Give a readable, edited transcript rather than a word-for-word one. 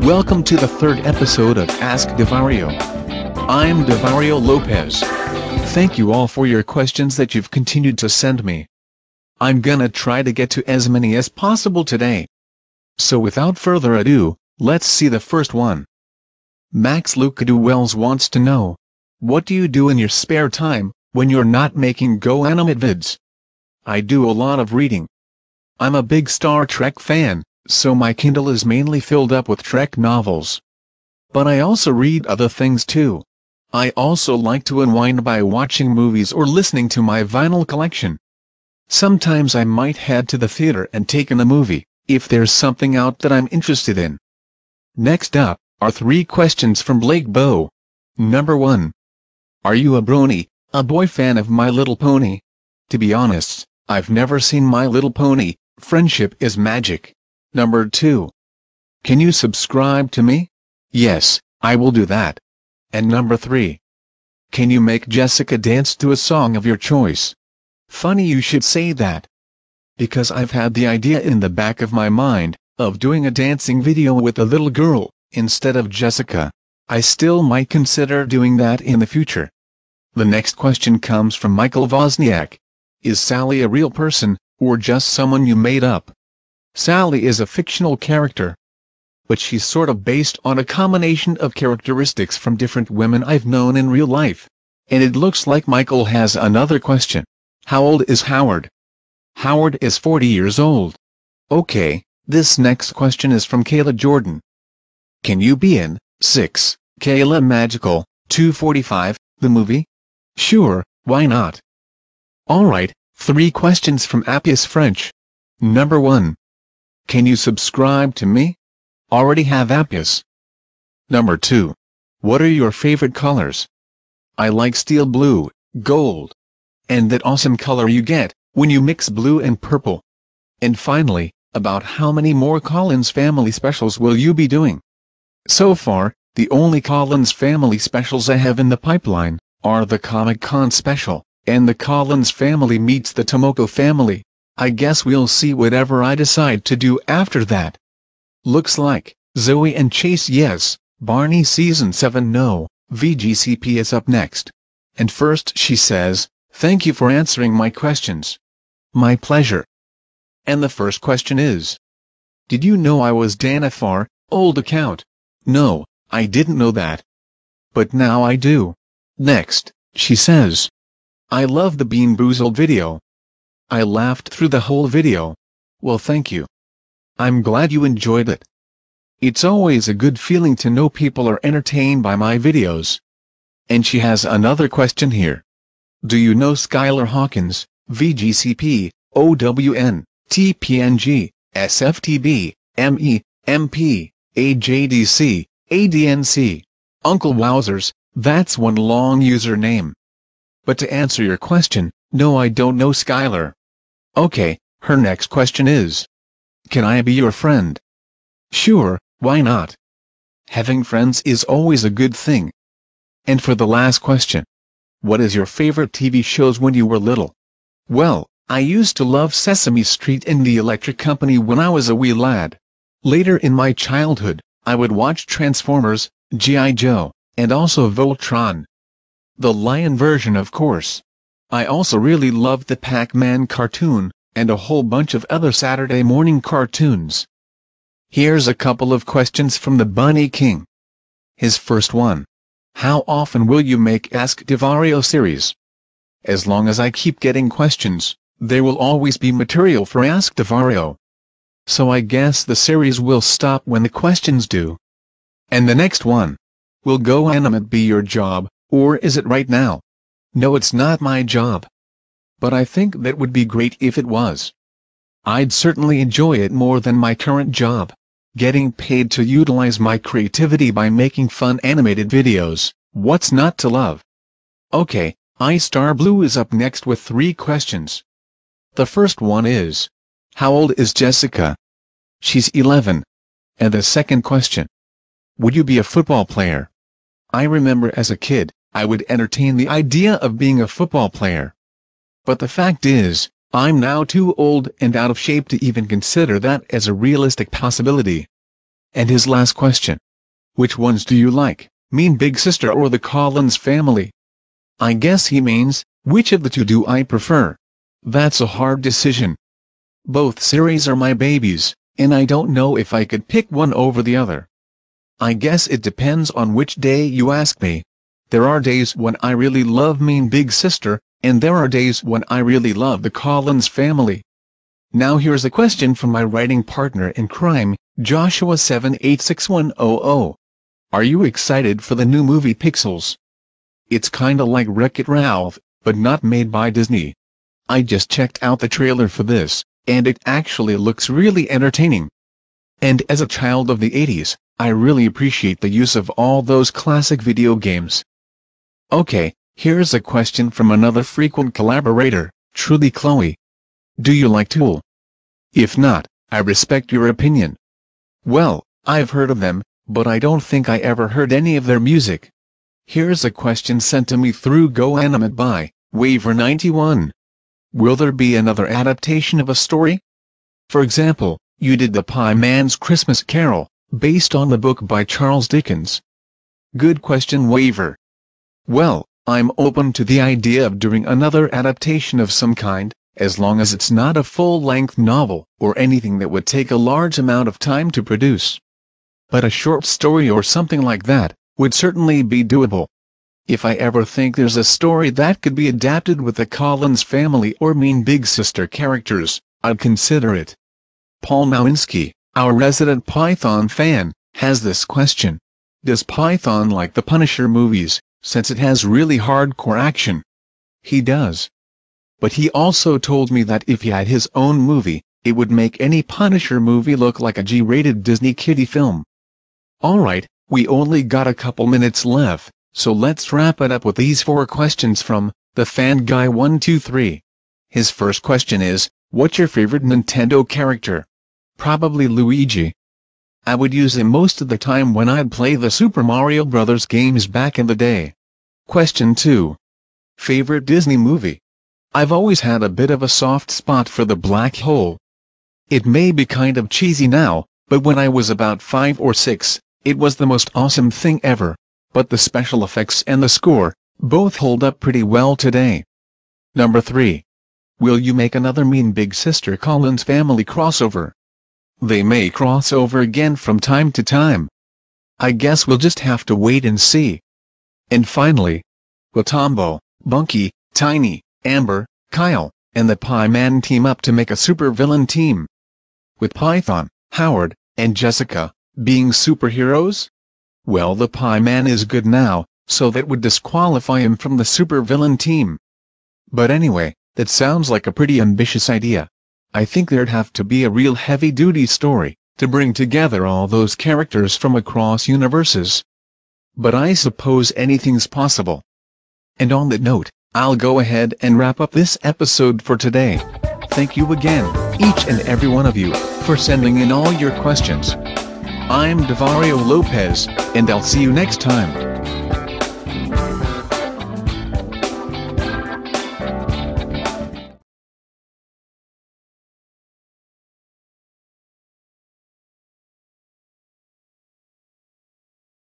Welcome to the third episode of Ask DeVario. I'm DeVario Lopez. Thank you all for your questions that you've continued to send me. I'm gonna try to get to as many as possible today. So without further ado, let's see the first one. Max Lucadoo Wells wants to know, what do you do in your spare time, when you're not making Go Animate vids? I do a lot of reading. I'm a big Star Trek fan, so my Kindle is mainly filled up with Trek novels. But I also read other things too. I also like to unwind by watching movies or listening to my vinyl collection. Sometimes I might head to the theater and take in a movie, if there's something out that I'm interested in. Next up, are 3 questions from Blake Bow. Number 1. Are you a brony, a boy fan of My Little Pony? To be honest, I've never seen My Little Pony. Friendship is magic. Number 2. Can you subscribe to me? Yes, I will do that. And number 3. Can you make Jessica dance to a song of your choice? Funny you should say that. Because I've had the idea in the back of my mind, of doing a dancing video with a little girl, instead of Jessica. I still might consider doing that in the future. The next question comes from Michael Wozniak. Is Sally a real person, or just someone you made up? Sally is a fictional character. But she's sort of based on a combination of characteristics from different women I've known in real life. And it looks like Michael has another question. How old is Howard? Howard is 40 years old. Okay, this next question is from Kayla Jordan. Can you be in 6, Kayla Magical, 245, the movie? Sure, why not? Alright, 3 questions from Appius French. Number 1. Can you subscribe to me? Already have Appius. Number 2. What are your favorite colors? I like steel blue, gold. And that awesome color you get when you mix blue and purple. And finally, about how many more Collins Family specials will you be doing? So far, the only Collins Family specials I have in the pipeline are the Comic-Con special, and the Collins Family meets the Tomoko Family. I guess we'll see whatever I decide to do after that. Looks like Zoe and Chase yes, Barney Season 7 no, VGCP is up next. And first she says, thank you for answering my questions. My pleasure. And the first question is, did you know I was Dana Farr, old account? No, I didn't know that. But now I do. Next, she says, I love the Bean Boozled video. I laughed through the whole video. Well, thank you. I'm glad you enjoyed it. It's always a good feeling to know people are entertained by my videos. And she has another question here. Do you know Skylar Hawkins, VGCP, OWN, TPNG, SFTB, ME, MP, AJDC, ADNC, Uncle Wowzers, that's one long username. But to answer your question, no, I don't know Skylar. Okay, her next question is, can I be your friend? Sure, why not? Having friends is always a good thing. And for the last question, what is your favorite TV shows when you were little? Well, I used to love Sesame Street and The Electric Company when I was a wee lad. Later in my childhood, I would watch Transformers, G.I. Joe, and also Voltron. The lion version, of course. I also really loved the Pac-Man cartoon, and a whole bunch of other Saturday morning cartoons. Here's a couple of questions from the Bunny King. His first one. How often will you make Ask DeVario series? As long as I keep getting questions, there will always be material for Ask DeVario. So I guess the series will stop when the questions do. And the next one. Will Go Animate be your job, or is it right now? No, it's not my job. But I think that would be great if it was. I'd certainly enjoy it more than my current job. Getting paid to utilize my creativity by making fun animated videos, what's not to love? Okay, iStar Blue is up next with 3 questions. The first one is, how old is Jessica? She's 11. And the second question. Would you be a football player? I remember as a kid, I would entertain the idea of being a football player. But the fact is, I'm now too old and out of shape to even consider that as a realistic possibility. And his last question. Which ones do you like, Mean Big Sister or the Collins Family? I guess he means, which of the two do I prefer? That's a hard decision. Both series are my babies, and I don't know if I could pick one over the other. I guess it depends on which day you ask me. There are days when I really love Mean Big Sister, and there are days when I really love the Collins Family. Now here's a question from my writing partner in crime, Joshua 786100. Are you excited for the new movie Pixels? It's kinda like Wreck-It Ralph, but not made by Disney. I just checked out the trailer for this, and it actually looks really entertaining. And as a child of the 80s, I really appreciate the use of all those classic video games. Okay, here's a question from another frequent collaborator, Truly Chloe. Do you like Tool? If not, I respect your opinion. Well, I've heard of them, but I don't think I ever heard any of their music. Here's a question sent to me through GoAnimate by Waver91. Will there be another adaptation of a story? For example, you did The Pie Man's Christmas Carol, based on the book by Charles Dickens. Good question, Waver. Well, I'm open to the idea of doing another adaptation of some kind, as long as it's not a full-length novel or anything that would take a large amount of time to produce. But a short story or something like that would certainly be doable. If I ever think there's a story that could be adapted with the Collins Family or Mean Big Sister characters, I'd consider it. Paul Nowinski, our resident Python fan, has this question. Does Python like the Punisher movies, since it has really hardcore action? He does. But he also told me that if he had his own movie, it would make any Punisher movie look like a G-rated Disney kiddie film. Alright, we only got a couple minutes left, so let's wrap it up with these 4 questions from the Fan Guy 123. His first question is, what's your favorite Nintendo character? Probably Luigi. I would use him most of the time when I'd play the Super Mario Bros. Games back in the day. Question 2. Favorite Disney movie? I've always had a bit of a soft spot for The Black Hole. It may be kind of cheesy now, but when I was about 5 or 6, it was the most awesome thing ever, but the special effects and the score, both hold up pretty well today. Number 3. Will you make another Mean Big Sister Collins Family crossover? They may cross over again from time to time. I guess we'll just have to wait and see. And finally, will Tombo, Bunky, Tiny, Amber, Kyle, and the Pie Man team up to make a supervillain team? With Python, Howard, and Jessica being superheroes? Well, the Pie Man is good now, so that would disqualify him from the supervillain team. But anyway, that sounds like a pretty ambitious idea. I think there'd have to be a real heavy-duty story to bring together all those characters from across universes. But I suppose anything's possible. And on that note, I'll go ahead and wrap up this episode for today. Thank you again, each and every one of you, for sending in all your questions. I'm DeVario Lopez, and I'll see you next time.